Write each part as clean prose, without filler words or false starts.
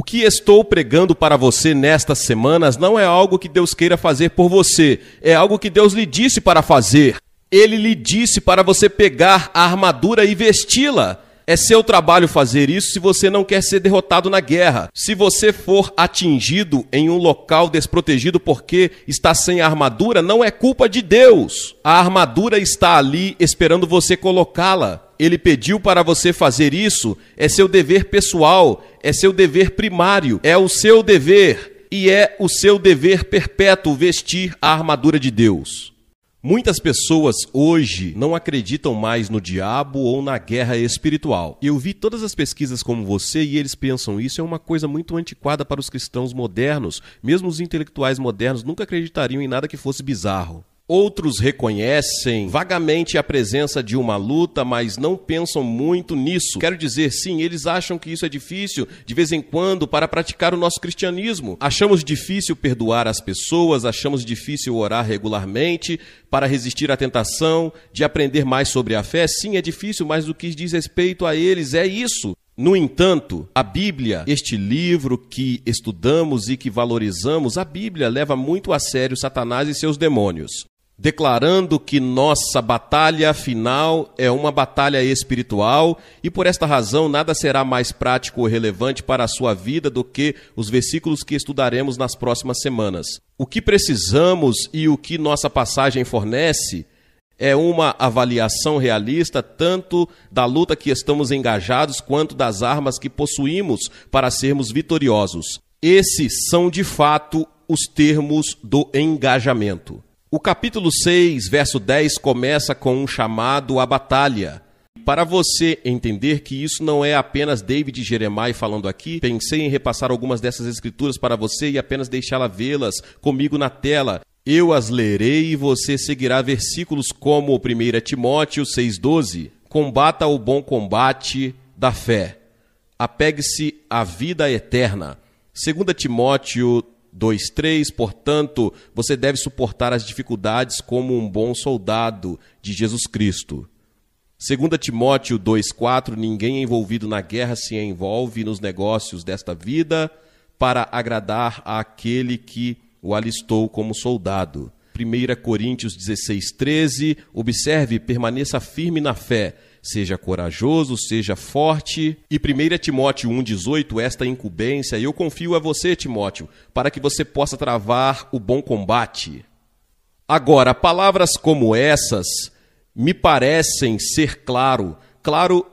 que estou pregando para você nestas semanas não é algo que Deus queira fazer por você, é algo que Deus lhe disse para fazer. Ele lhe disse para você pegar a armadura e vesti-la. É seu trabalho fazer isso se você não quer ser derrotado na guerra. Se você for atingido em um local desprotegido porque está sem armadura, não é culpa de Deus. A armadura está ali esperando você colocá-la. Ele pediu para você fazer isso, é seu dever pessoal, é seu dever primário, é o seu dever e é o seu dever perpétuo vestir a armadura de Deus. Muitas pessoas hoje não acreditam mais no diabo ou na guerra espiritual. Eu vi todas as pesquisas como você e eles pensam isso é uma coisa muito antiquada para os cristãos modernos. Mesmo os intelectuais modernos nunca acreditariam em nada que fosse bizarro. Outros reconhecem vagamente a presença de uma luta, mas não pensam muito nisso. Quero dizer, sim, eles acham que isso é difícil de vez em quando para praticar o nosso cristianismo. Achamos difícil perdoar as pessoas, achamos difícil orar regularmente para resistir à tentação de aprender mais sobre a fé. Sim, é difícil, mas o que diz respeito a eles é isso. No entanto, a Bíblia, este livro que estudamos e que valorizamos, a Bíblia leva muito a sério Satanás e seus demônios, declarando que nossa batalha final é uma batalha espiritual e por esta razão nada será mais prático ou relevante para a sua vida do que os versículos que estudaremos nas próximas semanas. O que precisamos e o que nossa passagem fornece é uma avaliação realista tanto da luta que estamos engajados quanto das armas que possuímos para sermos vitoriosos. Esses são de fato os termos do engajamento. O capítulo 6, verso 10, começa com um chamado à batalha. Para você entender que isso não é apenas David Jeremiah falando aqui, pensei em repassar algumas dessas escrituras para você e apenas deixá-la vê-las comigo na tela. Eu as lerei e você seguirá versículos como 1 Timóteo 6,12. Combata o bom combate da fé. Apegue-se à vida eterna. 2 Timóteo 2,3, portanto, você deve suportar as dificuldades como um bom soldado de Jesus Cristo. 2 Timóteo 2,4, ninguém envolvido na guerra se envolve nos negócios desta vida para agradar àquele que o alistou como soldado. 1 Coríntios 16,13, observe, permaneça firme na fé. Seja corajoso, seja forte. E 1 Timóteo 1,18, esta incumbência, eu confio a você, Timóteo, para que você possa travar o bom combate. Agora, palavras como essas me parecem ser claro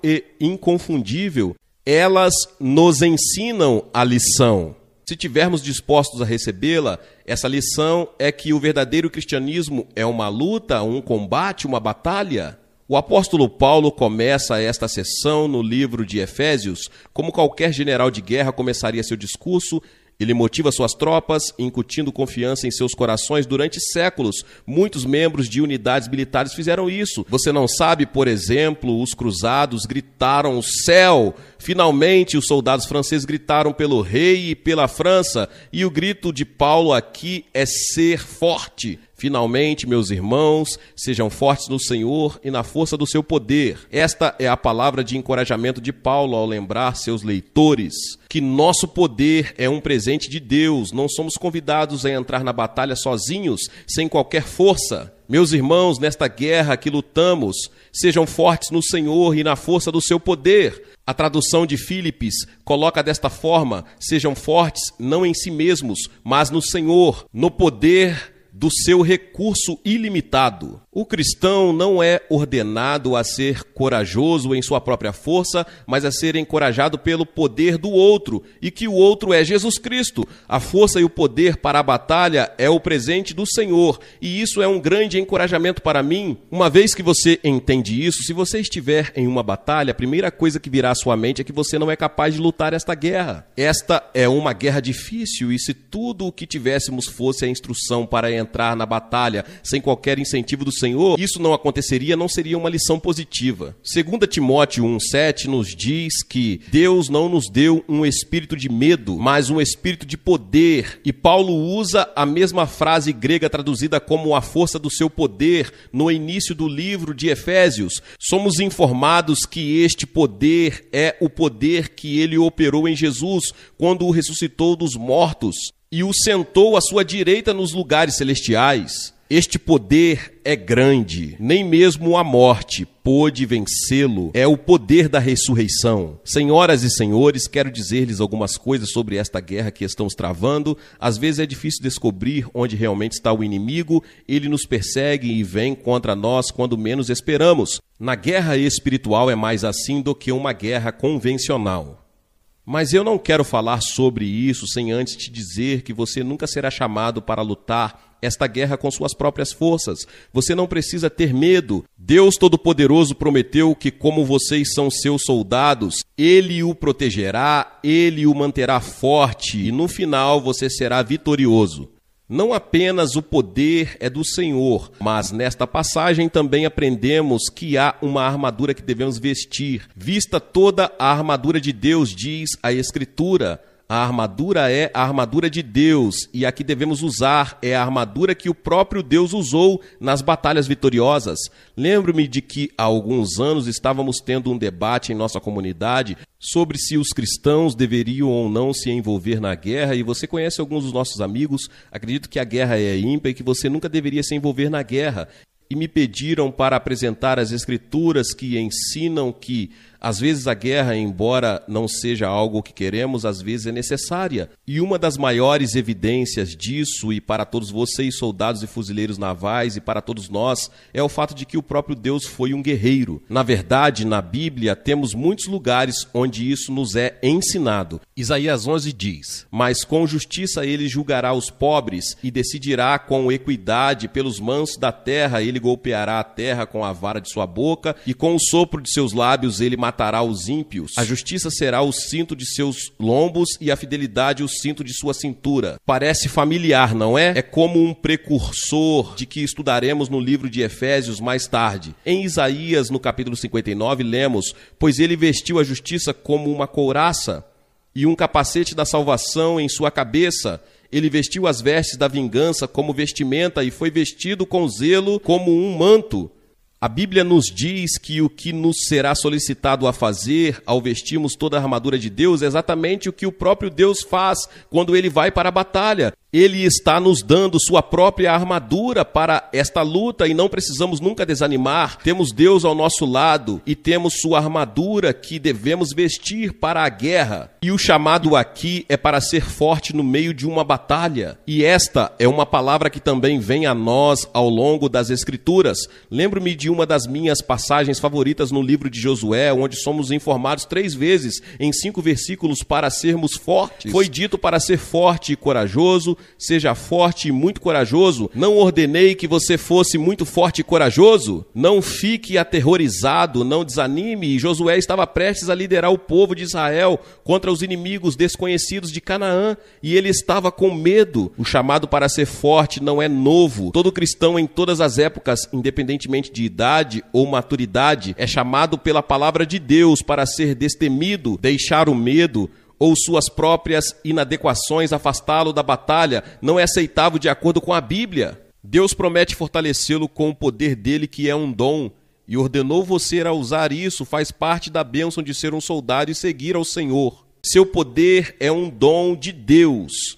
e inconfundível. Elas nos ensinam a lição. Se tivermos dispostos a recebê-la, essa lição é que o verdadeiro cristianismo é uma luta, um combate, uma batalha. O apóstolo Paulo começa esta sessão no livro de Efésios, como qualquer general de guerra começaria seu discurso. Ele motiva suas tropas, incutindo confiança em seus corações durante séculos. Muitos membros de unidades militares fizeram isso. Você não sabe, por exemplo, os cruzados gritaram céu. Finalmente, os soldados franceses gritaram pelo rei e pela França. E o grito de Paulo aqui é ser forte. Finalmente, meus irmãos, sejam fortes no Senhor e na força do seu poder. Esta é a palavra de encorajamento de Paulo ao lembrar seus leitores que nosso poder é um presente de Deus. Não somos convidados a entrar na batalha sozinhos, sem qualquer força. Meus irmãos, nesta guerra que lutamos, sejam fortes no Senhor e na força do seu poder. A tradução de Filipenses coloca desta forma: sejam fortes não em si mesmos, mas no Senhor, no poder do seu recurso ilimitado. O cristão não é ordenado a ser corajoso em sua própria força, mas a ser encorajado pelo poder do outro, e que o outro é Jesus Cristo. A força e o poder para a batalha é o presente do Senhor, e isso é um grande encorajamento para mim. Uma vez que você entende isso, se você estiver em uma batalha, a primeira coisa que virá à sua mente é que você não é capaz de lutar esta guerra. Esta é uma guerra difícil, e se tudo o que tivéssemos fosse a instrução para entrar entrar na batalha sem qualquer incentivo do Senhor, isso não aconteceria, não seria uma lição positiva. 2 Timóteo 1,7 nos diz que Deus não nos deu um espírito de medo, mas um espírito de poder. E Paulo usa a mesma frase grega traduzida como a força do seu poder no início do livro de Efésios. Somos informados que este poder é o poder que ele operou em Jesus quando o ressuscitou dos mortos e o sentou à sua direita nos lugares celestiais. Este poder é grande, nem mesmo a morte pôde vencê-lo. É o poder da ressurreição. Senhoras e senhores, quero dizer-lhes algumas coisas sobre esta guerra que estamos travando. Às vezes é difícil descobrir onde realmente está o inimigo. Ele nos persegue e vem contra nós quando menos esperamos. Na guerra espiritual é mais assim do que uma guerra convencional. Mas eu não quero falar sobre isso sem antes te dizer que você nunca será chamado para lutar esta guerra com suas próprias forças. Você não precisa ter medo. Deus Todo-Poderoso prometeu que, como vocês são seus soldados, Ele o protegerá, Ele o manterá forte e no final você será vitorioso. Não apenas o poder é do Senhor, mas nesta passagem também aprendemos que há uma armadura que devemos vestir. Vista toda a armadura de Deus, diz a Escritura. A armadura é a armadura de Deus e a que devemos usar é a armadura que o próprio Deus usou nas batalhas vitoriosas. Lembro-me de que há alguns anos estávamos tendo um debate em nossa comunidade sobre se os cristãos deveriam ou não se envolver na guerra, e você conhece alguns dos nossos amigos, acredito que a guerra é ímpia e que você nunca deveria se envolver na guerra. E me pediram para apresentar as escrituras que ensinam que, às vezes, a guerra, embora não seja algo que queremos, às vezes é necessária. E uma das maiores evidências disso, e para todos vocês, soldados e fuzileiros navais, e para todos nós, é o fato de que o próprio Deus foi um guerreiro. Na verdade, na Bíblia, temos muitos lugares onde isso nos é ensinado. Isaías 11 diz: "Mas com justiça ele julgará os pobres e decidirá com equidade pelos mansos da terra. Ele golpeará a terra com a vara de sua boca e com o sopro de seus lábios ele matará os ímpios. A justiça será o cinto de seus lombos e a fidelidade o cinto de sua cintura." Parece familiar, não é? É como um precursor de que estudaremos no livro de Efésios mais tarde. Em Isaías, no capítulo 59, lemos: "Pois ele vestiu a justiça como uma couraça e um capacete da salvação em sua cabeça. Ele vestiu as vestes da vingança como vestimenta e foi vestido com zelo como um manto." A Bíblia nos diz que o que nos será solicitado a fazer ao vestirmos toda a armadura de Deus é exatamente o que o próprio Deus faz quando ele vai para a batalha. Ele está nos dando sua própria armadura para esta luta e não precisamos nunca desanimar. Temos Deus ao nosso lado e temos sua armadura que devemos vestir para a guerra. E o chamado aqui é para ser forte no meio de uma batalha. E esta é uma palavra que também vem a nós ao longo das Escrituras. Lembro-me de uma das minhas passagens favoritas no livro de Josué, onde somos informados 3 vezes em 5 versículos para sermos fortes. Foi dito para ser forte e corajoso. Seja forte e muito corajoso. Não ordenei que você fosse muito forte e corajoso? Não fique aterrorizado, não desanime. E Josué estava prestes a liderar o povo de Israel contra os inimigos desconhecidos de Canaã, e ele estava com medo. O chamado para ser forte não é novo. Todo cristão em todas as épocas, independentemente de idade ou maturidade, é chamado pela palavra de Deus para ser destemido, deixar o medo ou suas próprias inadequações afastá-lo da batalha. Não é aceitável de acordo com a Bíblia. Deus promete fortalecê-lo com o poder dele, que é um dom, e ordenou você a usar isso. Faz parte da bênção de ser um soldado e seguir ao Senhor. Seu poder é um dom de Deus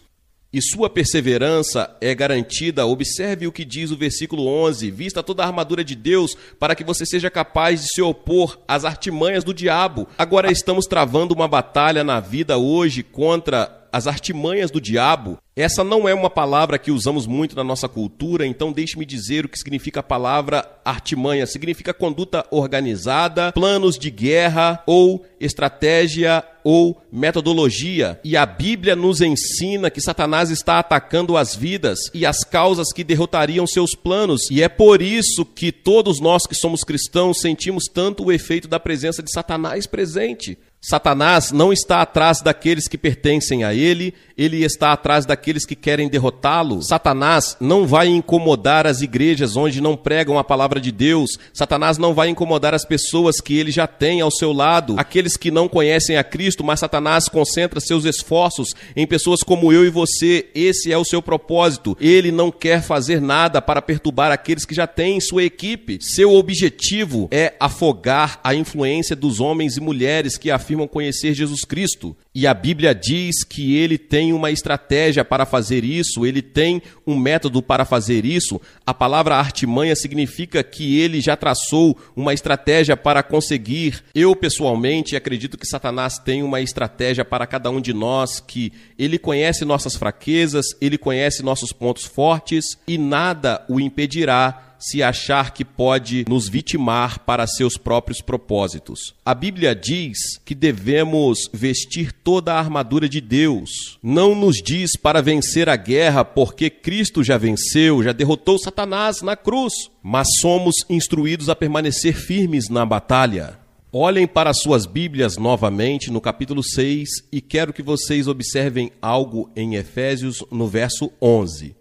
e sua perseverança é garantida. Observe o que diz o versículo 11: "Vista toda a armadura de Deus para que você seja capaz de se opor às artimanhas do diabo." Agora estamos travando uma batalha na vida hoje contra as artimanhas do diabo. Essa não é uma palavra que usamos muito na nossa cultura, então deixe-me dizer o que significa a palavra artimanha. Significa conduta organizada, planos de guerra ou estratégia ou metodologia. E a Bíblia nos ensina que Satanás está atacando as vidas e as causas que derrotariam seus planos. E é por isso que todos nós que somos cristãos sentimos tanto o efeito da presença de Satanás presente. Satanás não está atrás daqueles que pertencem a ele, ele está atrás daqueles que querem derrotá-lo. Satanás não vai incomodar as igrejas onde não pregam a palavra de Deus. Satanás não vai incomodar as pessoas que ele já tem ao seu lado, aqueles que não conhecem a Cristo, mas Satanás concentra seus esforços em pessoas como eu e você. Esse é o seu propósito. Ele não quer fazer nada para perturbar aqueles que já têm em sua equipe. Seu objetivo é afogar a influência dos homens e mulheres que afirmam conhecer Jesus Cristo. E a Bíblia diz que ele tem uma estratégia para fazer isso, ele tem um método para fazer isso. A palavra artimanha significa que ele já traçou uma estratégia para conseguir. Eu, pessoalmente, acredito que Satanás tem uma estratégia para cada um de nós, que ele conhece nossas fraquezas, ele conhece nossos pontos fortes e nada o impedirá se achar que pode nos vitimar para seus próprios propósitos. A Bíblia diz que devemos vestir toda a armadura de Deus. Não nos diz para vencer a guerra, porque Cristo já venceu, já derrotou Satanás na cruz. Mas somos instruídos a permanecer firmes na batalha. Olhem para suas Bíblias novamente no capítulo 6 e quero que vocês observem algo em Efésios no verso 11.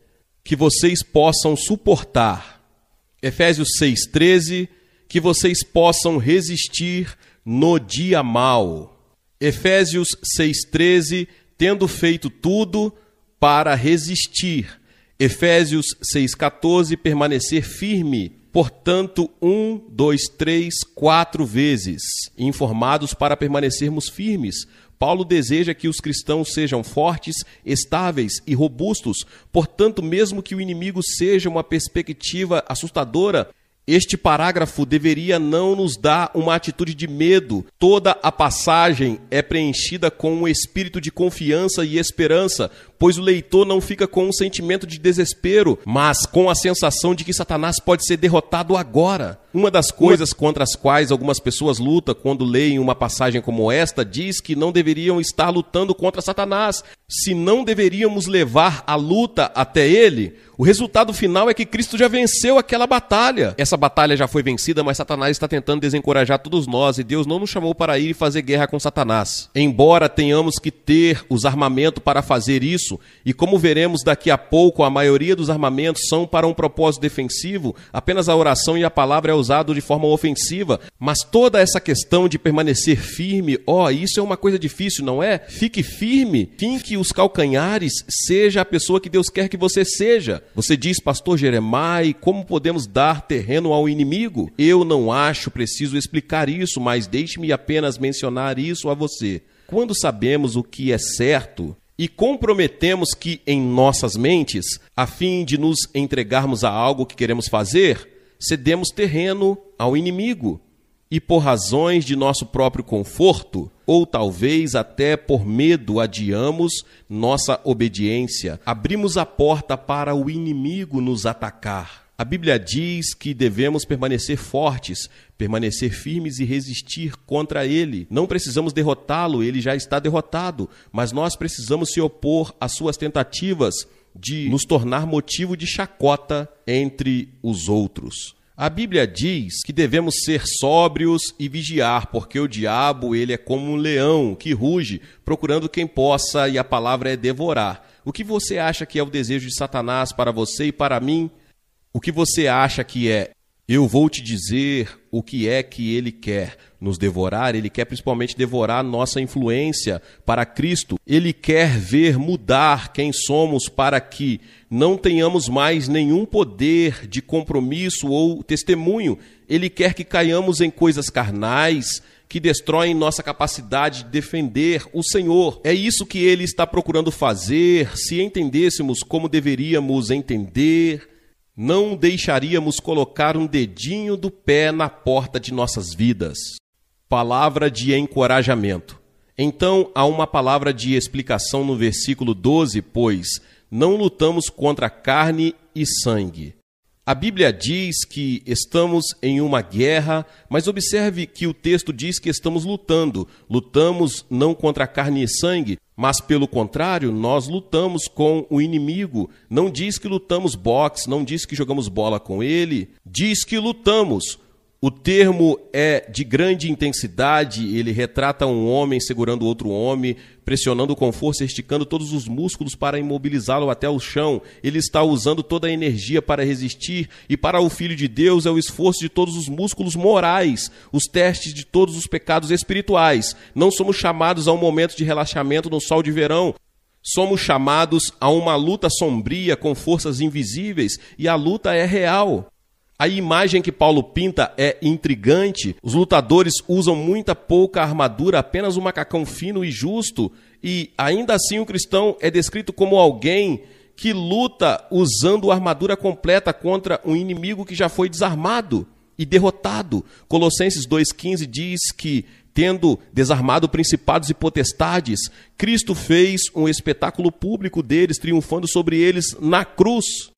Que vocês possam suportar. Efésios 6,13, que vocês possam resistir no dia mau. Efésios 6,13, tendo feito tudo para resistir. Efésios 6,14, permanecer firme. Portanto, 1, 2, 3, 4 vezes, informados para permanecermos firmes. Paulo deseja que os cristãos sejam fortes, estáveis e robustos. Portanto, mesmo que o inimigo seja uma perspectiva assustadora, este parágrafo deveria não nos dar uma atitude de medo. Toda a passagem é preenchida com um espírito de confiança e esperança, pois o leitor não fica com um sentimento de desespero, mas com a sensação de que Satanás pode ser derrotado agora. Uma das coisas contra as quais algumas pessoas lutam quando leem uma passagem como esta, diz que não deveriam estar lutando contra Satanás. Se não deveríamos levar a luta até ele, o resultado final é que Cristo já venceu aquela batalha. Essa batalha já foi vencida, mas Satanás está tentando desencorajar todos nós e Deus não nos chamou para ir e fazer guerra com Satanás. Embora tenhamos que ter os armamentos para fazer isso, e como veremos daqui a pouco, a maioria dos armamentos são para um propósito defensivo, apenas a oração e a palavra é usado de forma ofensiva, mas toda essa questão de permanecer firme, isso é uma coisa difícil, não é? Fique firme, finque os calcanhares, seja a pessoa que Deus quer que você seja. Você diz, pastor Jeremias, como podemos dar terreno ao inimigo? Eu não acho preciso explicar isso, mas deixe-me apenas mencionar isso a você. Quando sabemos o que é certo e comprometemos que em nossas mentes, a fim de nos entregarmos a algo que queremos fazer, cedemos terreno ao inimigo. E por razões de nosso próprio conforto, ou talvez até por medo, adiamos nossa obediência. Abrimos a porta para o inimigo nos atacar. A Bíblia diz que devemos permanecer fortes, permanecer firmes e resistir contra ele. Não precisamos derrotá-lo, ele já está derrotado, mas nós precisamos se opor às suas tentativas de nos tornar motivo de chacota entre os outros. A Bíblia diz que devemos ser sóbrios e vigiar, porque o diabo ele é como um leão que ruge, procurando quem possa, e a palavra é devorar. O que você acha que é o desejo de Satanás para você e para mim? O que você acha que é? Eu vou te dizer o que é que ele quer nos devorar. Ele quer principalmente devorar nossa influência para Cristo. Ele quer ver mudar quem somos para que não tenhamos mais nenhum poder de compromisso ou testemunho. Ele quer que caiamos em coisas carnais que destroem nossa capacidade de defender o Senhor. É isso que ele está procurando fazer. Se entendêssemos como deveríamos entender, não deixaríamos colocar um dedinho do pé na porta de nossas vidas. Palavra de encorajamento. Então, há uma palavra de explicação no versículo 12, pois não lutamos contra carne e sangue. A Bíblia diz que estamos em uma guerra, mas observe que o texto diz que estamos lutando. Lutamos não contra carne e sangue, mas pelo contrário, nós lutamos com o inimigo. Não diz que lutamos boxe, não diz que jogamos bola com ele, diz que lutamos O termo é de grande intensidade, ele retrata um homem segurando outro homem, pressionando com força, esticando todos os músculos para imobilizá-lo até o chão. Ele está usando toda a energia para resistir, e para o Filho de Deus é o esforço de todos os músculos morais, os testes de todos os pecados espirituais. Não somos chamados a um momento de relaxamento no sol de verão. Somos chamados a uma luta sombria com forças invisíveis, e a luta é real. A imagem que Paulo pinta é intrigante. Os lutadores usam muita pouca armadura, apenas um macacão fino e justo, e ainda assim o cristão é descrito como alguém que luta usando a armadura completa contra um inimigo que já foi desarmado e derrotado. Colossenses 2,15 diz que, tendo desarmado principados e potestades, Cristo fez um espetáculo público deles, triunfando sobre eles na cruz.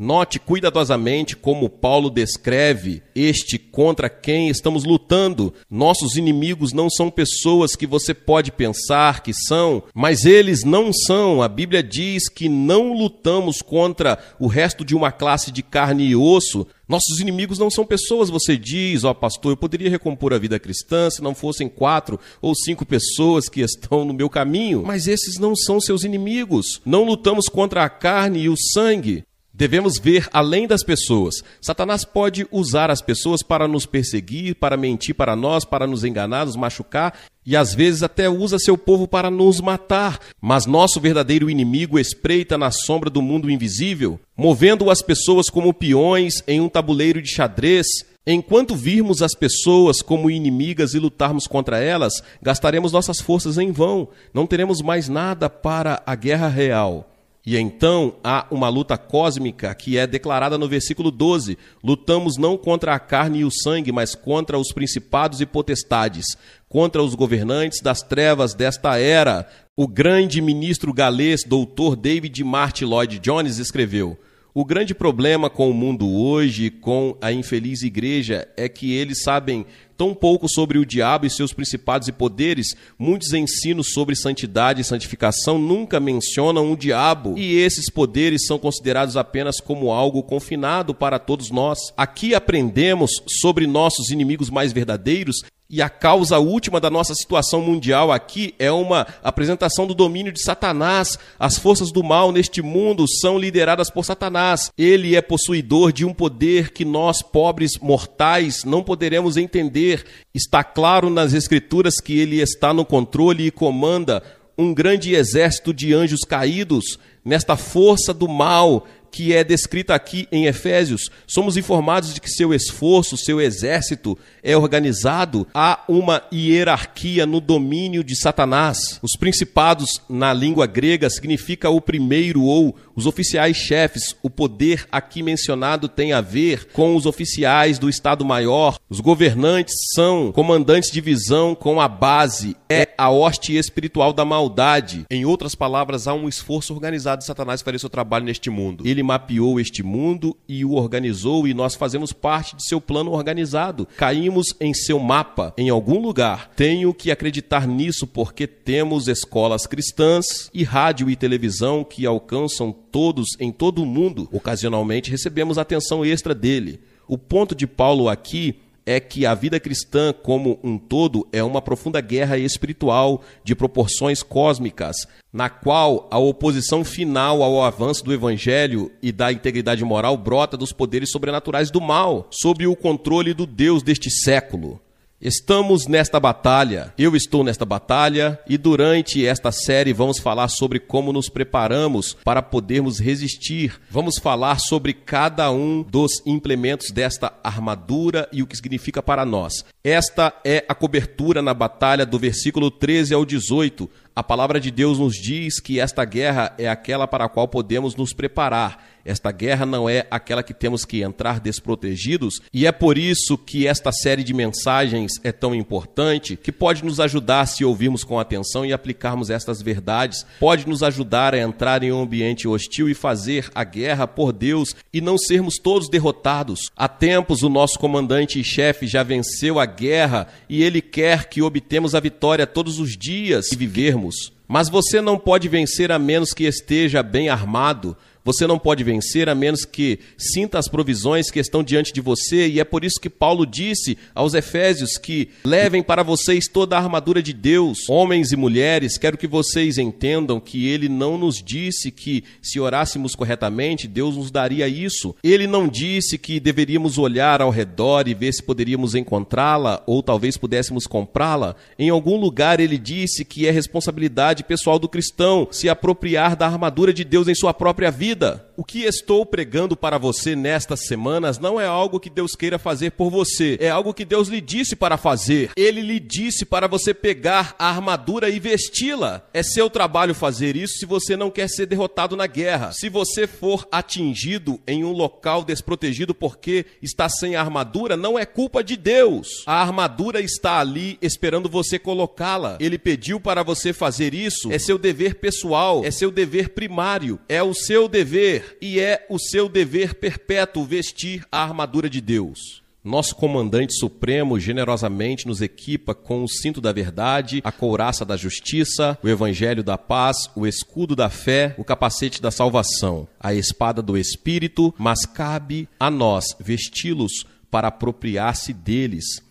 Note cuidadosamente como Paulo descreve este contra quem estamos lutando. Nossos inimigos não são pessoas que você pode pensar que são, mas eles não são. A Bíblia diz que não lutamos contra o resto de uma classe de carne e osso. Nossos inimigos não são pessoas, você diz, pastor, eu poderia recompor a vida cristã se não fossem 4 ou 5 pessoas que estão no meu caminho. Mas esses não são seus inimigos. Não lutamos contra a carne e o sangue. Devemos ver além das pessoas. Satanás pode usar as pessoas para nos perseguir, para mentir para nós, para nos enganar, nos machucar, e às vezes até usa seu povo para nos matar. Mas nosso verdadeiro inimigo espreita na sombra do mundo invisível, movendo as pessoas como peões em um tabuleiro de xadrez. Enquanto virmos as pessoas como inimigas e lutarmos contra elas, gastaremos nossas forças em vão. Não teremos mais nada para a guerra real. E então há uma luta cósmica que é declarada no versículo 12. Lutamos não contra a carne e o sangue, mas contra os principados e potestades, contra os governantes das trevas desta era. O grande ministro galês, Dr. David Martyn Lloyd Jones, escreveu: o grande problema com o mundo hoje, com a infeliz igreja, é que eles sabem tão pouco sobre o diabo e seus principados e poderes. Muitos ensinos sobre santidade e santificação nunca mencionam o diabo, e esses poderes são considerados apenas como algo confinado para todos nós. Aqui aprendemos sobre nossos inimigos mais verdadeiros, e a causa última da nossa situação mundial aqui é uma apresentação do domínio de Satanás. As forças do mal neste mundo são lideradas por Satanás. Ele é possuidor de um poder que nós, pobres mortais, não poderemos entender. Está claro nas Escrituras que ele está no controle e comanda um grande exército de anjos caídos. Nesta força do mal que é descrita aqui em Efésios, somos informados de que seu esforço, seu exército é organizado. Há uma hierarquia no domínio de Satanás. Os principados, na língua grega, significa o primeiro ou os oficiais chefes. O poder aqui mencionado tem a ver com os oficiais do Estado-Maior. Os governantes são comandantes de divisão com a base. É a hoste espiritual da maldade. Em outras palavras, há um esforço organizado de Satanás para fazer seu trabalho neste mundo. Ele mapeou este mundo e o organizou, e nós fazemos parte de seu plano organizado. Caímos em seu mapa em algum lugar. Tenho que acreditar nisso porque temos escolas cristãs e rádio e televisão que alcançam todos em todo o mundo. Ocasionalmente recebemos atenção extra dele. O ponto de Paulo aqui é que a vida cristã como um todo é uma profunda guerra espiritual de proporções cósmicas, na qual a oposição final ao avanço do evangelho e da integridade moral brota dos poderes sobrenaturais do mal, sob o controle do Deus deste século. Estamos nesta batalha, eu estou nesta batalha, e durante esta série vamos falar sobre como nos preparamos para podermos resistir. Vamos falar sobre cada um dos implementos desta armadura e o que significa para nós. Esta é a cobertura na batalha do versículo 13 ao 18. A palavra de Deus nos diz que esta guerra é aquela para a qual podemos nos preparar. Esta guerra não é aquela que temos que entrar desprotegidos, e é por isso que esta série de mensagens é tão importante, que pode nos ajudar se ouvirmos com atenção e aplicarmos estas verdades, pode nos ajudar a entrar em um ambiente hostil e fazer a guerra por Deus e não sermos todos derrotados. Há tempos o nosso comandante e chefe já venceu a guerra e ele quer que obtemos a vitória todos os dias e vivermos. Mas você não pode vencer a menos que esteja bem armado. Você não pode vencer a menos que sinta as provisões que estão diante de você, e é por isso que Paulo disse aos Efésios que levem para vocês toda a armadura de Deus. Homens e mulheres, quero que vocês entendam que ele não nos disse que se orássemos corretamente, Deus nos daria isso. Ele não disse que deveríamos olhar ao redor e ver se poderíamos encontrá-la ou talvez pudéssemos comprá-la. Em algum lugar ele disse que é responsabilidade pessoal do cristão se apropriar da armadura de Deus em sua própria vida. O que estou pregando para você nestas semanas não é algo que Deus queira fazer por você, é algo que Deus lhe disse para fazer. Ele lhe disse para você pegar a armadura e vesti-la. É seu trabalho fazer isso se você não quer ser derrotado na guerra. Se você for atingido em um local desprotegido porque está sem armadura, não é culpa de Deus. A armadura está ali esperando você colocá-la. Ele pediu para você fazer isso. É seu dever pessoal, é seu dever primário, é o seu dever e é o seu dever perpétuo vestir a armadura de Deus. Nosso comandante supremo generosamente nos equipa com o cinto da verdade, a couraça da justiça, o evangelho da paz, o escudo da fé, o capacete da salvação, a espada do Espírito, mas cabe a nós vesti-los para apropriar-se deles.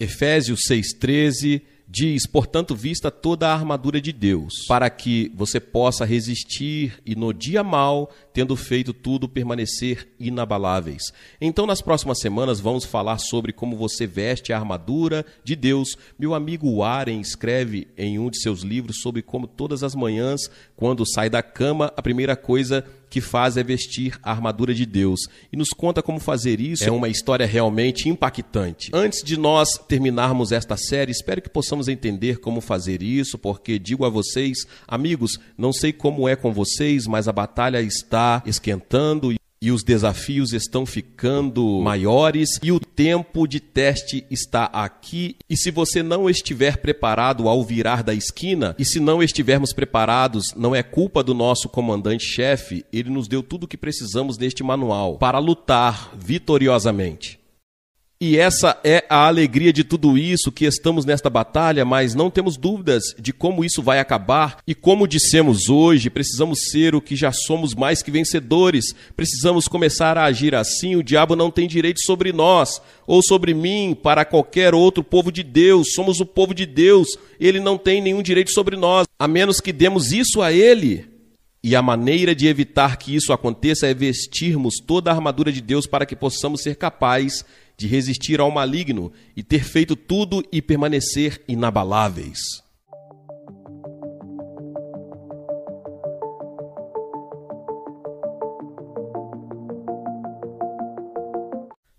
Efésios 6,13 diz, portanto, vista toda a armadura de Deus, para que você possa resistir e no dia mau, tendo feito tudo, permanecer inabaláveis. Então, nas próximas semanas, vamos falar sobre como você veste a armadura de Deus. Meu amigo Warren escreve em um de seus livros sobre como todas as manhãs, quando sai da cama, a primeira coisa que faz é vestir a armadura de Deus. E nos conta como fazer isso. É uma história realmente impactante. Antes de nós terminarmos esta série, espero que possamos entender como fazer isso, porque digo a vocês, amigos, não sei como é com vocês, mas a batalha está esquentando e os desafios estão ficando maiores e o tempo de teste está aqui. E se você não estiver preparado ao virar da esquina, e se não estivermos preparados, não é culpa do nosso comandante-chefe, ele nos deu tudo o que precisamos neste manual para lutar vitoriosamente. E essa é a alegria de tudo isso, que estamos nesta batalha, mas não temos dúvidas de como isso vai acabar. E como dissemos hoje, precisamos ser o que já somos mais que vencedores. Precisamos começar a agir assim. O diabo não tem direito sobre nós, ou sobre mim, para qualquer outro povo de Deus. Somos o povo de Deus. Ele não tem nenhum direito sobre nós, a menos que demos isso a ele. E a maneira de evitar que isso aconteça é vestirmos toda a armadura de Deus para que possamos ser capazes de resistir ao maligno e ter feito tudo e permanecer inabaláveis.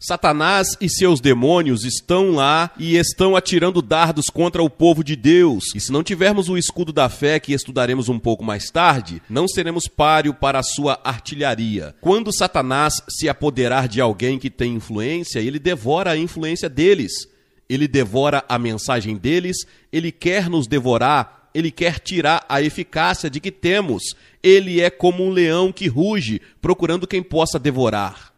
Satanás e seus demônios estão lá e estão atirando dardos contra o povo de Deus. E se não tivermos o escudo da fé, que estudaremos um pouco mais tarde, não seremos páreo para a sua artilharia. Quando Satanás se apoderar de alguém que tem influência, ele devora a influência deles. Ele devora a mensagem deles, ele quer nos devorar, ele quer tirar a eficácia de que temos. Ele é como um leão que ruge, procurando quem possa devorar.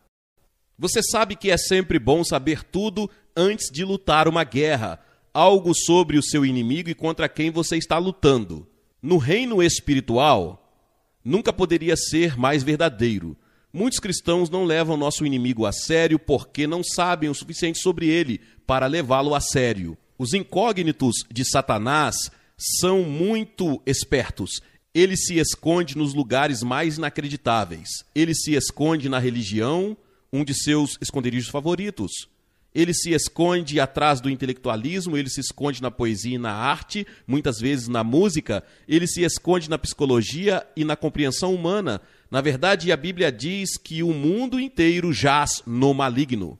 Você sabe que é sempre bom saber tudo antes de lutar uma guerra, algo sobre o seu inimigo e contra quem você está lutando. No reino espiritual, nunca poderia ser mais verdadeiro. Muitos cristãos não levam nosso inimigo a sério porque não sabem o suficiente sobre ele para levá-lo a sério. Os incógnitos de Satanás são muito espertos. Ele se esconde nos lugares mais inacreditáveis. Ele se esconde na religião, um de seus esconderijos favoritos. Ele se esconde atrás do intelectualismo, ele se esconde na poesia e na arte, muitas vezes na música, ele se esconde na psicologia e na compreensão humana. Na verdade, a Bíblia diz que o mundo inteiro jaz no maligno.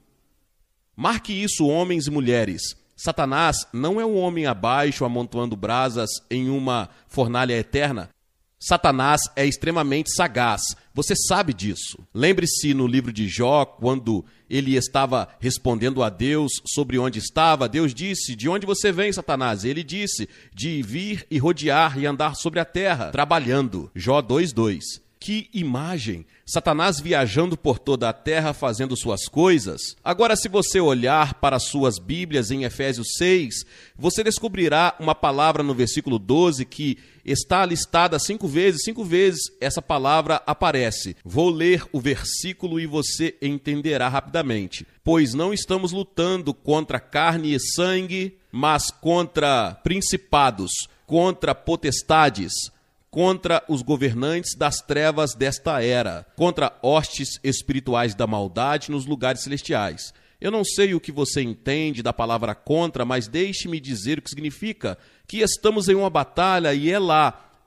Marque isso, homens e mulheres. Satanás não é um homem abaixo amontoando brasas em uma fornalha eterna. Satanás é extremamente sagaz. Você sabe disso. Lembre-se no livro de Jó, quando ele estava respondendo a Deus sobre onde estava. Deus disse, de onde você vem, Satanás? Ele disse, de vir e rodear e andar sobre a terra, trabalhando. Jó 2:2. Que imagem! Satanás viajando por toda a terra fazendo suas coisas. Agora, se você olhar para suas Bíblias em Efésios 6, você descobrirá uma palavra no versículo 12 que está listada 5 vezes. 5 vezes essa palavra aparece. Vou ler o versículo e você entenderá rapidamente. Pois não estamos lutando contra carne e sangue, mas contra principados, contra potestades, contra os governantes das trevas desta era, contra hostes espirituais da maldade nos lugares celestiais. Eu não sei o que você entende da palavra contra, mas deixe-me dizer o que significa. Que estamos em uma batalha e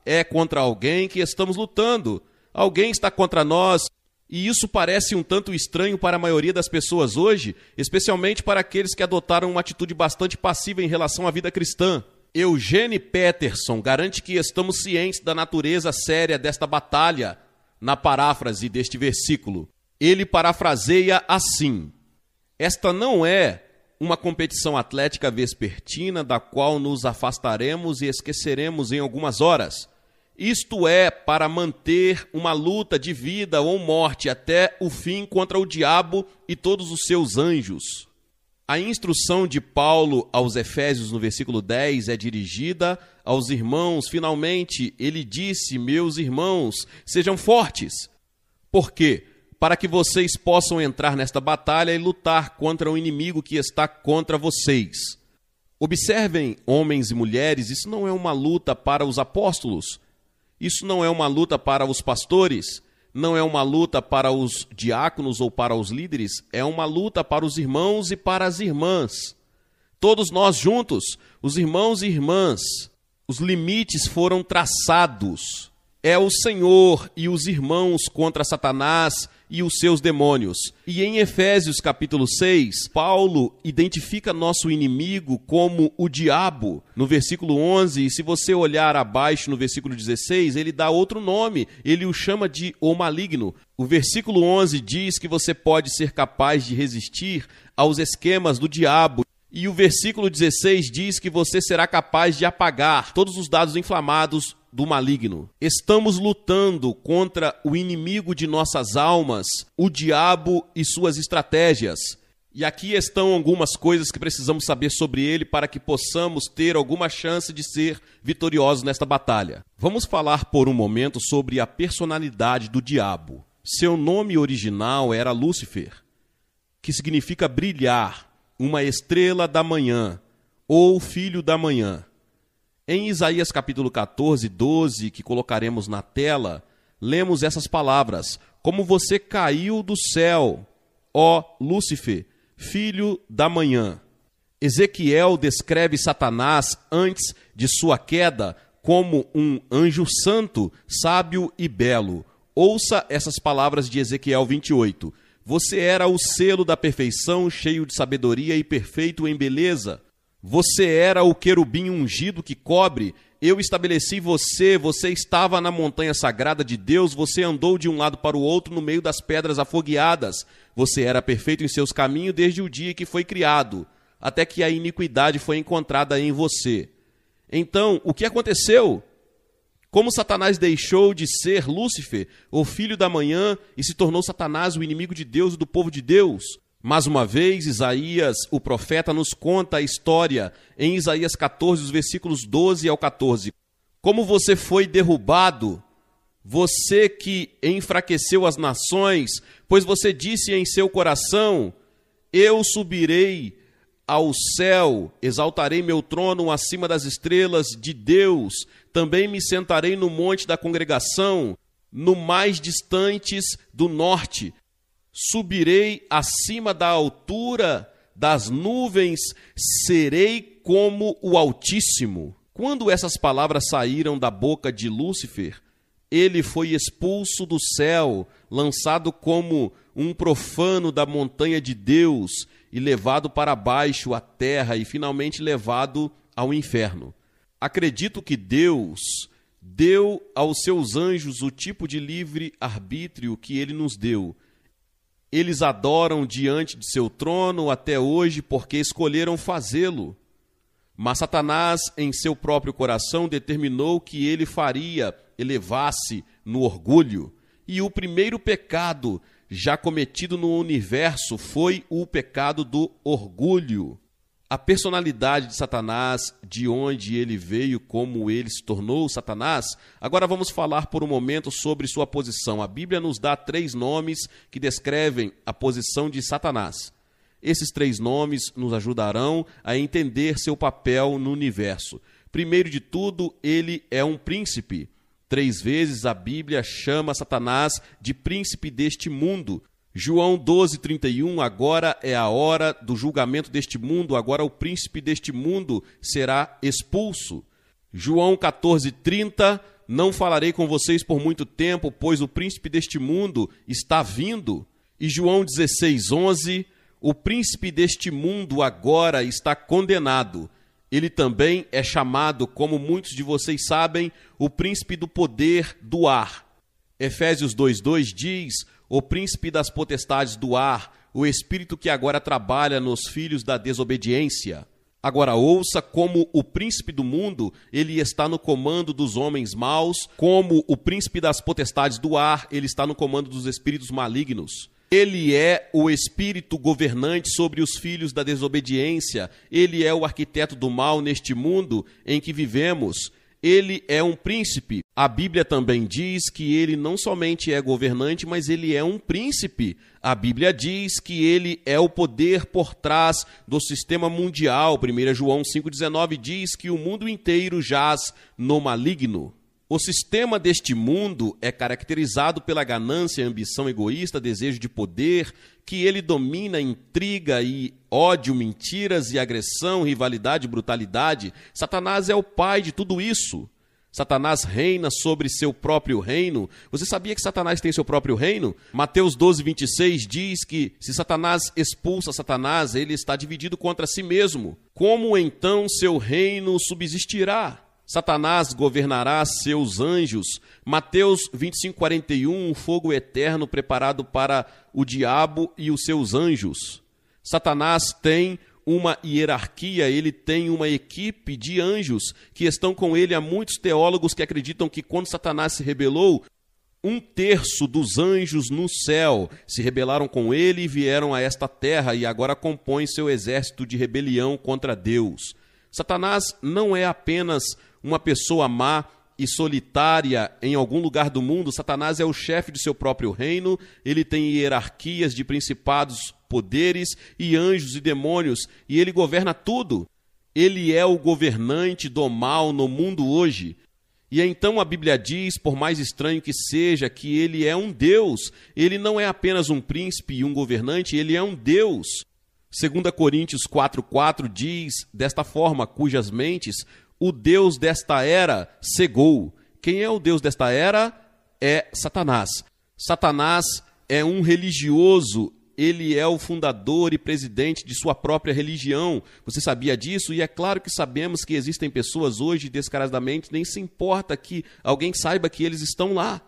é contra alguém que estamos lutando. Alguém está contra nós. E isso parece um tanto estranho para a maioria das pessoas hoje, especialmente para aqueles que adotaram uma atitude bastante passiva em relação à vida cristã. Eugene Peterson garante que estamos cientes da natureza séria desta batalha na paráfrase deste versículo. Ele parafraseia assim: esta não é uma competição atlética vespertina da qual nos afastaremos e esqueceremos em algumas horas. Isto é para manter uma luta de vida ou morte até o fim contra o diabo e todos os seus anjos. A instrução de Paulo aos Efésios no versículo 10 é dirigida aos irmãos. Finalmente, ele disse: meus irmãos, sejam fortes. Por quê? Para que vocês possam entrar nesta batalha e lutar contra o inimigo que está contra vocês. Observem, homens e mulheres, isso não é uma luta para os apóstolos. Isso não é uma luta para os pastores. Não é uma luta para os diáconos ou para os líderes, é uma luta para os irmãos e para as irmãs. Todos nós juntos, os irmãos e irmãs, os limites foram traçados. É o Senhor e os irmãos contra Satanás e os seus demônios. E em Efésios capítulo 6, Paulo identifica nosso inimigo como o diabo. No versículo 11, e se você olhar abaixo no versículo 16, ele dá outro nome, ele o chama de o maligno. O versículo 11 diz que você pode ser capaz de resistir aos esquemas do diabo. E o versículo 16 diz que você será capaz de apagar todos os dados inflamados do maligno. Estamos lutando contra o inimigo de nossas almas, o diabo e suas estratégias. E aqui estão algumas coisas que precisamos saber sobre ele para que possamos ter alguma chance de ser vitoriosos nesta batalha. Vamos falar por um momento sobre a personalidade do diabo. Seu nome original era Lúcifer, que significa brilhar, uma estrela da manhã, ou filho da manhã. Em Isaías capítulo 14, 12, que colocaremos na tela, lemos essas palavras: como você caiu do céu, ó Lúcifer, filho da manhã. Ezequiel descreve Satanás antes de sua queda como um anjo santo, sábio e belo. Ouça essas palavras de Ezequiel 28. Você era o selo da perfeição, cheio de sabedoria e perfeito em beleza. Você era o querubim ungido que cobre. Eu estabeleci você, você estava na montanha sagrada de Deus, você andou de um lado para o outro no meio das pedras afogueadas. Você era perfeito em seus caminhos desde o dia que foi criado, até que a iniquidade foi encontrada em você. Então, o que aconteceu? Como Satanás deixou de ser Lúcifer, o filho da manhã, e se tornou Satanás o inimigo de Deus e do povo de Deus? Mais uma vez, Isaías, o profeta, nos conta a história em Isaías 14, os versículos 12 ao 14. Como você foi derrubado, você que enfraqueceu as nações, pois você disse em seu coração: eu subirei ao céu, exaltarei meu trono acima das estrelas de Deus, também me sentarei no monte da congregação, no mais distantes do norte. Subirei acima da altura das nuvens, serei como o Altíssimo. Quando essas palavras saíram da boca de Lúcifer, ele foi expulso do céu, lançado como um profano da montanha de Deus e levado para baixo à terra e finalmente levado ao inferno. Acredito que Deus deu aos seus anjos o tipo de livre-arbítrio que ele nos deu. Eles adoram diante de seu trono até hoje porque escolheram fazê-lo. Mas Satanás, em seu próprio coração, determinou que ele faria, elevasse no orgulho. E o primeiro pecado já cometido no universo foi o pecado do orgulho. A personalidade de Satanás, de onde ele veio, como ele se tornou Satanás. Agora vamos falar por um momento sobre sua posição. A Bíblia nos dá 3 nomes que descrevem a posição de Satanás. Esses 3 nomes nos ajudarão a entender seu papel no universo. Primeiro de tudo, ele é um príncipe. 3 vezes a Bíblia chama Satanás de príncipe deste mundo. João 12:31, agora é a hora do julgamento deste mundo, agora o príncipe deste mundo será expulso. João 14:30, não falarei com vocês por muito tempo, pois o príncipe deste mundo está vindo. E João 16:11, o príncipe deste mundo agora está condenado. Ele também é chamado, como muitos de vocês sabem, o príncipe do poder do ar. Efésios 2:2 diz, o príncipe das potestades do ar, o espírito que agora trabalha nos filhos da desobediência. Agora ouça como o príncipe do mundo, ele está no comando dos homens maus, como o príncipe das potestades do ar, ele está no comando dos espíritos malignos. Ele é o espírito governante sobre os filhos da desobediência. Ele é o arquiteto do mal neste mundo em que vivemos. Ele é um príncipe. A Bíblia também diz que ele não somente é governante, mas ele é um príncipe. A Bíblia diz que ele é o poder por trás do sistema mundial. 1 João 5,19 diz que o mundo inteiro jaz no maligno. O sistema deste mundo é caracterizado pela ganância, ambição egoísta, desejo de poder, que ele domina, intriga e ódio, mentiras e agressão, rivalidade, brutalidade. Satanás é o pai de tudo isso. Satanás reina sobre seu próprio reino. Você sabia que Satanás tem seu próprio reino? Mateus 12:26 diz que se Satanás expulsa Satanás, ele está dividido contra si mesmo. Como então seu reino subsistirá? Satanás governará seus anjos. Mateus 25:41, um fogo eterno preparado para o diabo e os seus anjos. Satanás tem uma hierarquia, ele tem uma equipe de anjos que estão com ele. Há muitos teólogos que acreditam que quando Satanás se rebelou, 1/3 dos anjos no céu se rebelaram com ele e vieram a esta terra e agora compõem seu exército de rebelião contra Deus. Satanás não é apenas uma pessoa má e solitária em algum lugar do mundo. Satanás é o chefe de seu próprio reino, ele tem hierarquias de principados, poderes e anjos e demônios, e ele governa tudo. Ele é o governante do mal no mundo hoje. E então a Bíblia diz, por mais estranho que seja, que ele é um Deus. Ele não é apenas um príncipe e um governante, ele é um Deus. 2 Coríntios 4:4 diz desta forma, cujas mentes o Deus desta era cegou. Quem é o Deus desta era? É Satanás. Satanás é um religioso, ele é o fundador e presidente de sua própria religião. Você sabia disso? E é claro que sabemos que existem pessoas hoje, descaradamente, nem se importa que alguém saiba que eles estão lá.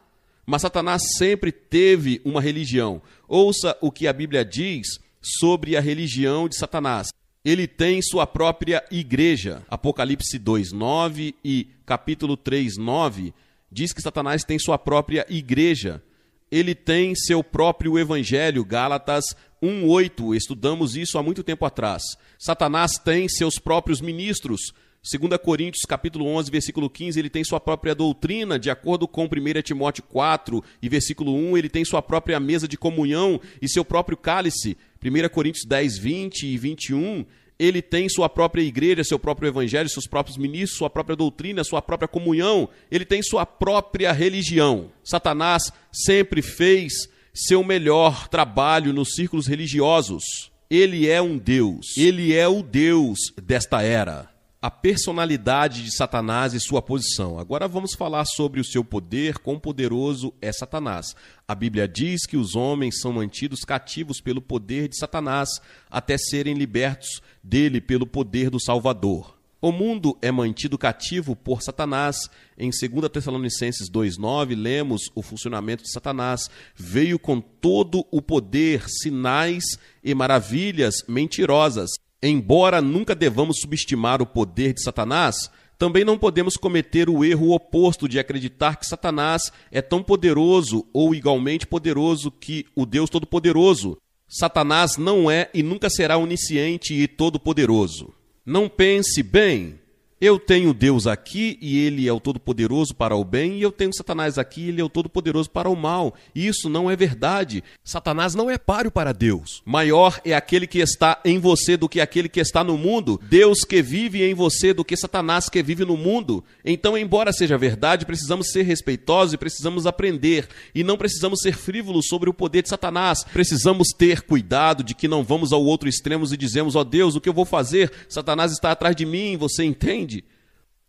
Mas Satanás sempre teve uma religião. Ouça o que a Bíblia diz sobre a religião de Satanás. Ele tem sua própria igreja. Apocalipse 2:9 e capítulo 3:9 diz que Satanás tem sua própria igreja. Ele tem seu próprio evangelho. Gálatas 1:8, estudamos isso há muito tempo atrás. Satanás tem seus próprios ministros. 2 Coríntios capítulo 11, versículo 15, ele tem sua própria doutrina. De acordo com 1 Timóteo 4 e versículo 1, ele tem sua própria mesa de comunhão e seu próprio cálice. 1 Coríntios 10, 20 e 21, ele tem sua própria igreja, seu próprio evangelho, seus próprios ministros, sua própria doutrina, sua própria comunhão. Ele tem sua própria religião. Satanás sempre fez seu melhor trabalho nos círculos religiosos. Ele é um Deus. Ele é o Deus desta era. A personalidade de Satanás e sua posição. Agora vamos falar sobre o seu poder, quão poderoso é Satanás. A Bíblia diz que os homens são mantidos cativos pelo poder de Satanás, até serem libertos dele pelo poder do Salvador. O mundo é mantido cativo por Satanás. Em 2 Tessalonicenses 2:9, lemos o funcionamento de Satanás. Veio com todo o poder, sinais e maravilhas mentirosas. Embora nunca devamos subestimar o poder de Satanás, Também não podemos cometer o erro oposto de acreditar que Satanás é tão poderoso ou igualmente poderoso que o Deus Todo-Poderoso. Satanás não é e nunca será onisciente e todo-poderoso. Não pense, bem, eu tenho Deus aqui e Ele é o Todo-Poderoso para o bem, e eu tenho Satanás aqui e Ele é o Todo-Poderoso para o mal. Isso não é verdade. Satanás não é páreo para Deus. Maior é aquele que está em você do que aquele que está no mundo. Deus que vive em você do que Satanás que vive no mundo. Então, embora seja verdade, precisamos ser respeitosos e precisamos aprender. E não precisamos ser frívolos sobre o poder de Satanás. Precisamos ter cuidado de que não vamos ao outro extremo e dizemos, ó Deus, o que eu vou fazer? Satanás está atrás de mim, você entende?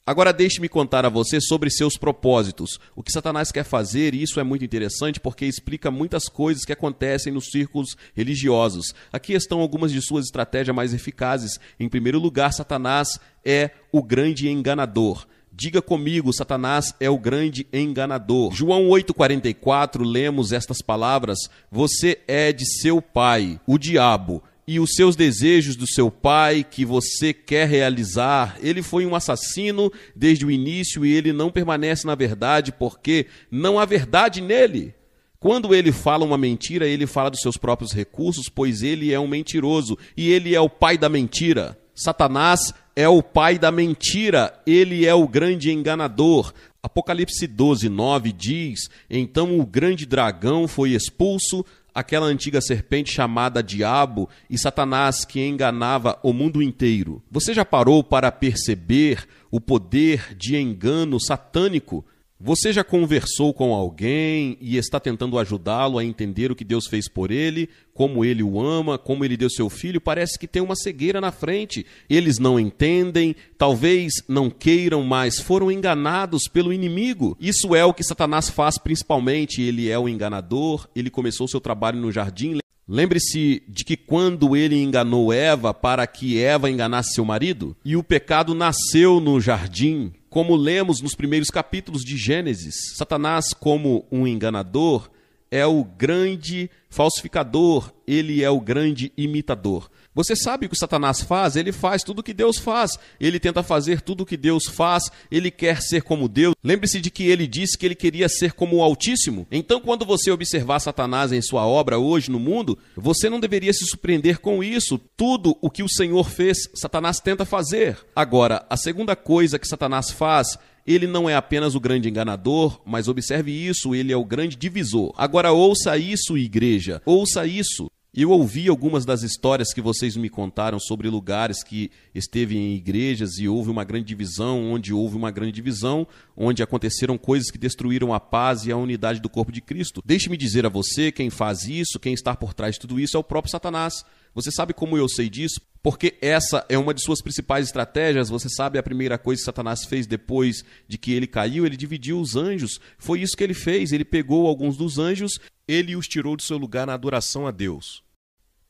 Agora deixe-me contar a você sobre seus propósitos. O que Satanás quer fazer, e isso é muito interessante porque explica muitas coisas que acontecem nos círculos religiosos. Aqui estão algumas de suas estratégias mais eficazes. Em primeiro lugar, Satanás é o grande enganador. Diga comigo, Satanás é o grande enganador. João 8,44, lemos estas palavras: você é de seu pai, o diabo, e os seus desejos do seu pai que você quer realizar. Ele foi um assassino desde o início e ele não permanece na verdade porque não há verdade nele. Quando ele fala uma mentira, ele fala dos seus próprios recursos, pois ele é um mentiroso e ele é o pai da mentira. Satanás é o pai da mentira, ele é o grande enganador. Apocalipse 12:9 diz: então o grande dragão foi expulso, aquela antiga serpente chamada Diabo e Satanás que enganava o mundo inteiro. Você já parou para perceber o poder de engano satânico? Você já conversou com alguém e está tentando ajudá-lo a entender o que Deus fez por ele, como ele o ama, como ele deu seu filho? Parece que tem uma cegueira na frente. Eles não entendem, talvez não queiram, mas foram enganados pelo inimigo. Isso é o que Satanás faz principalmente. Ele é o enganador, ele começou seu trabalho no jardim. Lembre-se de que quando ele enganou Eva para que Eva enganasse seu marido, e o pecado nasceu no jardim, como lemos nos primeiros capítulos de Gênesis. Satanás, como um enganador, é o grande falsificador, ele é o grande imitador. Você sabe o que Satanás faz? Ele faz tudo o que Deus faz. Ele tenta fazer tudo o que Deus faz. Ele quer ser como Deus. Lembre-se de que ele disse que ele queria ser como o Altíssimo. Então, quando você observar Satanás em sua obra hoje no mundo, você não deveria se surpreender com isso. Tudo o que o Senhor fez, Satanás tenta fazer. Agora, a segunda coisa que Satanás faz, ele não é apenas o grande enganador, mas observe isso, ele é o grande divisor. Agora ouça isso, igreja, ouça isso. Eu ouvi algumas das histórias que vocês me contaram sobre lugares que esteve em igrejas e houve uma grande divisão, onde aconteceram coisas que destruíram a paz e a unidade do corpo de Cristo. Deixe-me dizer a você, quem faz isso, quem está por trás de tudo isso é o próprio Satanás. Você sabe como eu sei disso? Porque essa é uma de suas principais estratégias. Você sabe a primeira coisa que Satanás fez depois de que ele caiu? Ele dividiu os anjos. Foi isso que ele fez. Ele pegou alguns dos anjos, ele os tirou do seu lugar na adoração a Deus.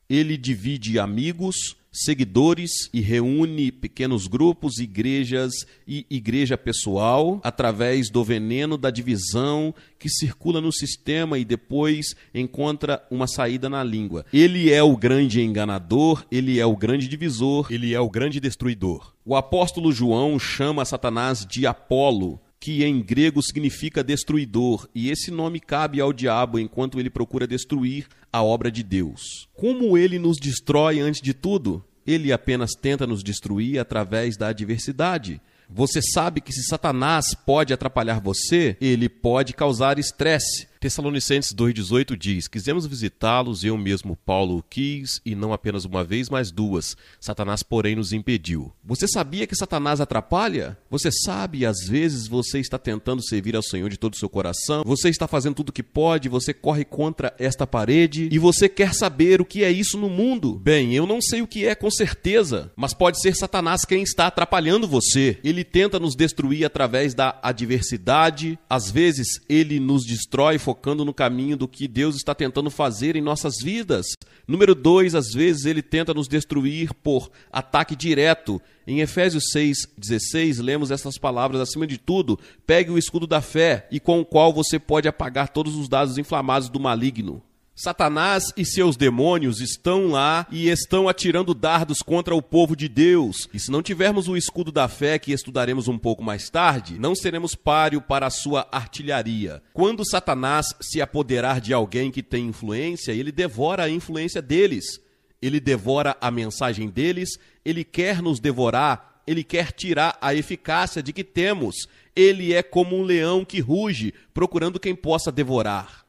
Ele divide amigos, seguidores e reúne pequenos grupos, igrejas e igreja pessoal através do veneno da divisão que circula no sistema e depois encontra uma saída na língua. Ele é o grande enganador, ele é o grande divisor, ele é o grande destruidor. O apóstolo João chama Satanás de Apolo, que em grego significa destruidor, e esse nome cabe ao diabo enquanto ele procura destruir a obra de Deus. Como ele nos destrói antes de tudo? Ele apenas tenta nos destruir através da adversidade. Você sabe que se Satanás pode atrapalhar você, ele pode causar estresse. Tessalonicenses 2,18 diz: quisemos visitá-los, eu mesmo, Paulo, o quis, e não apenas uma vez, mas duas. Satanás, porém, nos impediu. Você sabia que Satanás atrapalha? Você sabe, às vezes você está tentando servir ao Senhor de todo o seu coração, você está fazendo tudo o que pode, você corre contra esta parede, e você quer saber o que é isso no mundo. Bem, eu não sei o que é com certeza, mas pode ser Satanás quem está atrapalhando você. Ele tenta nos destruir através da adversidade, às vezes ele nos destrói focando no caminho do que Deus está tentando fazer em nossas vidas. Número 2, às vezes ele tenta nos destruir por ataque direto. Em Efésios 6,16, lemos essas palavras: acima de tudo, pegue o escudo da fé, e com o qual você pode apagar todos os dardos inflamados do maligno. Satanás e seus demônios estão lá e estão atirando dardos contra o povo de Deus. E se não tivermos o escudo da fé, que estudaremos um pouco mais tarde, não seremos páreo para a sua artilharia. Quando Satanás se apoderar de alguém que tem influência, ele devora a influência deles. Ele devora a mensagem deles, ele quer nos devorar, ele quer tirar a eficácia de que temos. Ele é como um leão que ruge, procurando quem possa devorar.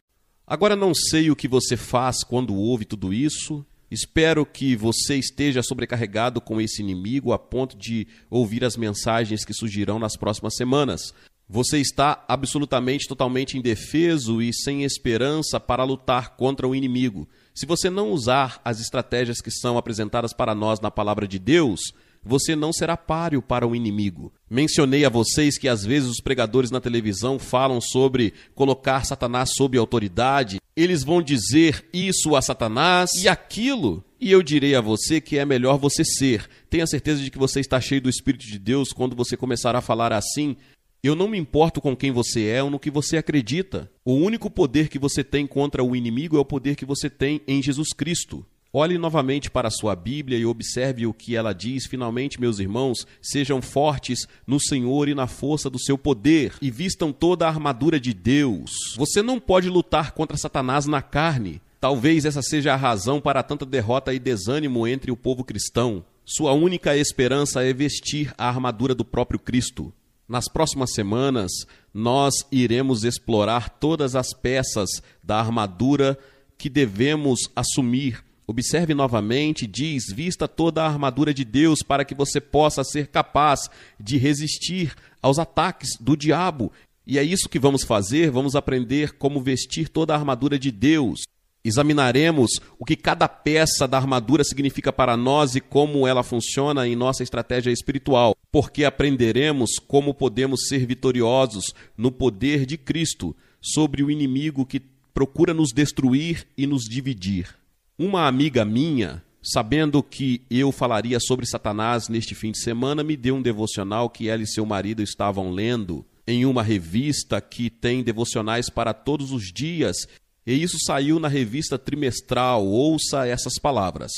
Agora não sei o que você faz quando ouve tudo isso. Espero que você esteja sobrecarregado com esse inimigo a ponto de ouvir as mensagens que surgirão nas próximas semanas. Você está absolutamente, totalmente indefeso e sem esperança para lutar contra o inimigo. Se você não usar as estratégias que são apresentadas para nós na palavra de Deus, você não será páreo para o inimigo. Mencionei a vocês que às vezes os pregadores na televisão falam sobre colocar Satanás sob autoridade. Eles vão dizer isso a Satanás e aquilo. E eu direi a você que é melhor você ser. Tenha certeza de que você está cheio do Espírito de Deus quando você começar a falar assim. Eu não me importo com quem você é ou no que você acredita. O único poder que você tem contra o inimigo é o poder que você tem em Jesus Cristo. Olhe novamente para a sua Bíblia e observe o que ela diz. Finalmente, meus irmãos, sejam fortes no Senhor e na força do seu poder e vistam toda a armadura de Deus. Você não pode lutar contra Satanás na carne. Talvez essa seja a razão para tanta derrota e desânimo entre o povo cristão. Sua única esperança é vestir a armadura do próprio Cristo. Nas próximas semanas, nós iremos explorar todas as peças da armadura que devemos assumir. Observe novamente, diz, vista toda a armadura de Deus para que você possa ser capaz de resistir aos ataques do diabo. E é isso que vamos fazer, vamos aprender como vestir toda a armadura de Deus. Examinaremos o que cada peça da armadura significa para nós e como ela funciona em nossa estratégia espiritual, porque aprenderemos como podemos ser vitoriosos no poder de Cristo sobre o inimigo que procura nos destruir e nos dividir. Uma amiga minha, sabendo que eu falaria sobre Satanás neste fim de semana, me deu um devocional que ela e seu marido estavam lendo em uma revista que tem devocionais para todos os dias, e isso saiu na revista trimestral. Ouça essas palavras.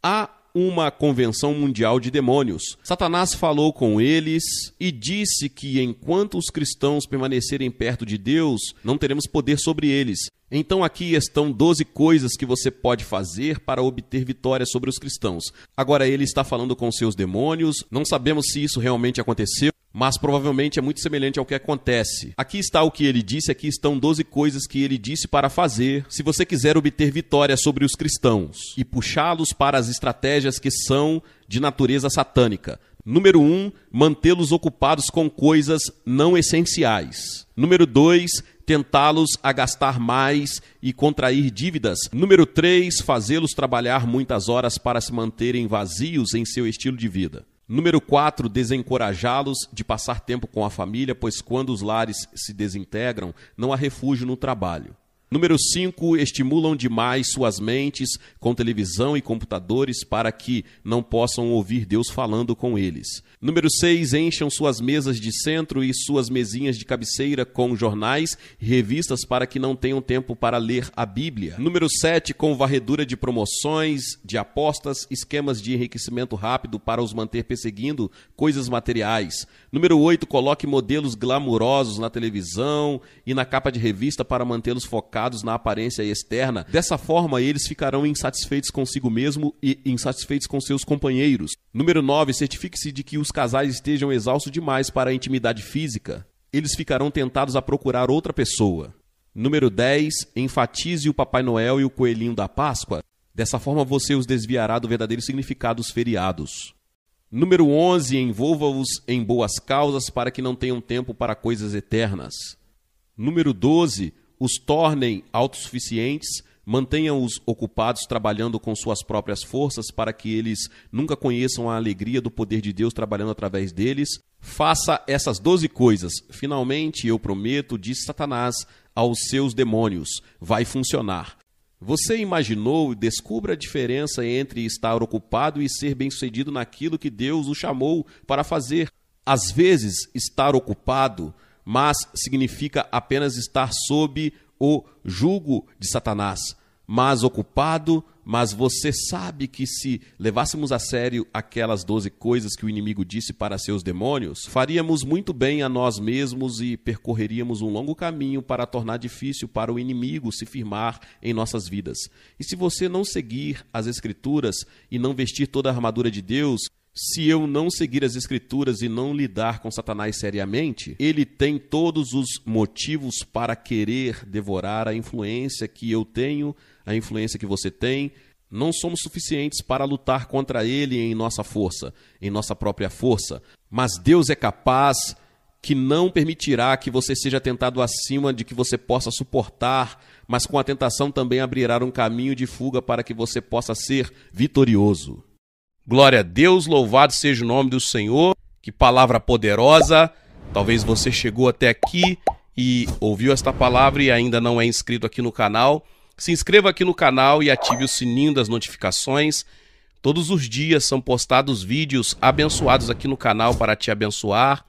Há uma convenção mundial de demônios. Satanás falou com eles e disse que enquanto os cristãos permanecerem perto de Deus, não teremos poder sobre eles. Então aqui estão 12 coisas que você pode fazer para obter vitória sobre os cristãos. Agora ele está falando com seus demônios, não sabemos se isso realmente aconteceu, mas provavelmente é muito semelhante ao que acontece. Aqui está o que ele disse, aqui estão 12 coisas que ele disse para fazer se você quiser obter vitória sobre os cristãos e puxá-los para as estratégias que são de natureza satânica. Número 1, mantê-los ocupados com coisas não essenciais. Número 2, tentá-los a gastar mais e contrair dívidas. Número 3, fazê-los trabalhar muitas horas para se manterem vazios em seu estilo de vida. Número 4, desencorajá-los de passar tempo com a família, pois quando os lares se desintegram, não há refúgio no trabalho. Número 5, estimulam demais suas mentes com televisão e computadores para que não possam ouvir Deus falando com eles. Número 6, encham suas mesas de centro e suas mesinhas de cabeceira com jornais e revistas para que não tenham tempo para ler a Bíblia. Número 7, com varredura de promoções, de apostas, esquemas de enriquecimento rápido para os manter perseguindo coisas materiais. Número 8, coloque modelos glamurosos na televisão e na capa de revista para mantê-los focados na aparência externa. Dessa forma, eles ficarão insatisfeitos consigo mesmo e insatisfeitos com seus companheiros. Número 9, certifique-se de que os casais estejam exaustos demais para a intimidade física. Eles ficarão tentados a procurar outra pessoa. Número 10, enfatize o Papai Noel e o Coelhinho da Páscoa. Dessa forma, você os desviará do verdadeiro significado dos feriados. Número 11, envolva-os em boas causas para que não tenham tempo para coisas eternas. Número 12, os tornem autossuficientes, mantenham-os ocupados trabalhando com suas próprias forças para que eles nunca conheçam a alegria do poder de Deus trabalhando através deles. Faça essas 12 coisas. Finalmente, eu prometo, disse Satanás aos seus demônios, vai funcionar. Você imaginou e descubra a diferença entre estar ocupado e ser bem-sucedido naquilo que Deus o chamou para fazer. Às vezes, estar ocupado, mas significa apenas estar sob o jugo de Satanás. mais ocupado, mas você sabe que se levássemos a sério aquelas 12 coisas que o inimigo disse para seus demônios, faríamos muito bem a nós mesmos e percorreríamos um longo caminho para tornar difícil para o inimigo se firmar em nossas vidas. E se você não seguir as Escrituras e não vestir toda a armadura de Deus, se eu não seguir as Escrituras e não lidar com Satanás seriamente, ele tem todos os motivos para querer devorar a influência que eu tenho, a influência que você tem. Não somos suficientes para lutar contra ele em nossa força, em nossa própria força. Mas Deus é capaz que não permitirá que você seja tentado acima de que você possa suportar, mas com a tentação também abrirá um caminho de fuga para que você possa ser vitorioso. Glória a Deus, louvado seja o nome do Senhor, que palavra poderosa. Talvez você chegou até aqui e ouviu esta palavra e ainda não é inscrito aqui no canal. Se inscreva aqui no canal e ative o sininho das notificações. Todos os dias são postados vídeos abençoados aqui no canal para te abençoar.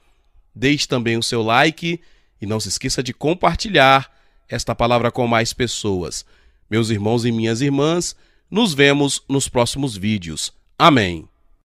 Deixe também o seu like e não se esqueça de compartilhar esta palavra com mais pessoas. Meus irmãos e minhas irmãs, nos vemos nos próximos vídeos. Amém.